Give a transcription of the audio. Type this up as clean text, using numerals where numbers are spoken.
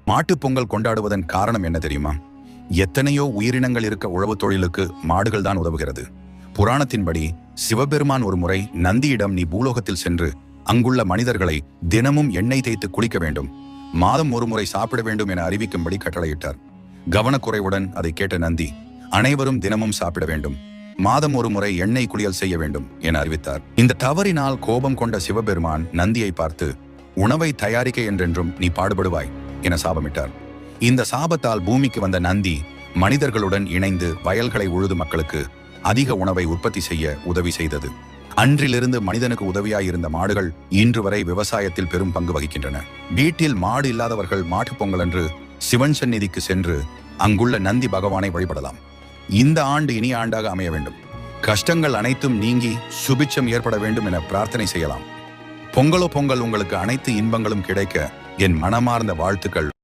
மாட்டுப் பொங்கல் கொண்டாடுவதன் காரணம் என்ன தெரியுமா? எத்தனையோ உயிரினங்கள் இருக்க உழவு தொழிலுக்கு மாடுகள் தான் உதவுகிறது. புராணத்தின்படி சிவபெருமான் ஒரு முறை நந்தியிடம், நீ பூலோகத்தில் சென்று அங்குள்ள மனிதர்களை தினமும் எண்ணெய் தேய்த்து குளிக்க வேண்டும், மாதம் ஒரு முறை சாப்பிட வேண்டும் என அறிவிக்கும்படி கட்டளையிட்டார். கவனக்குறைவுடன் அதை கேட்ட நந்தி, அனைவரும் தினமும் சாப்பிட வேண்டும், மாதம் ஒரு முறை எண்ணெய் குளியல் செய்ய வேண்டும் என அறிவித்தார். இந்த தவறினால் கோபம் கொண்ட சிவபெருமான் நந்தியை பார்த்து, உணவை தயாரிக்க என்றென்றும் நீ பாடுபடுவாய் என சாபமிட்டார். இந்த சாபத்தால் பூமிக்கு வந்த நந்தி மனிதர்களுடன் இணைந்து வயல்களை உழுது மக்களுக்கு அதிக உணவை உற்பத்தி செய்ய உதவி செய்தது. அன்றிலிருந்து மனிதனுக்கு உதவியாயிருந்த மாடுகள் இன்று வரை விவசாயத்தில் பெரும் பங்கு வகிக்கின்றன. வீட்டில் மாடு இல்லாதவர்கள் மாட்டுப் பொங்கல் அன்று சிவன் சந்நிதிக்கு சென்று அங்குள்ள நந்தி பகவானை வழிபடலாம். இந்த ஆண்டு இனிய ஆண்டாக அமைய வேண்டும், கஷ்டங்கள் அனைத்தும் நீங்கி சுபிட்சம் ஏற்பட வேண்டும் என பிரார்த்தனை செய்யலாம். பொங்கலோ பொங்கல், உங்களுக்கு அனைத்து இன்பங்களும் கிடைக்க என் மனமார்ந்த வாழ்த்துக்கள்.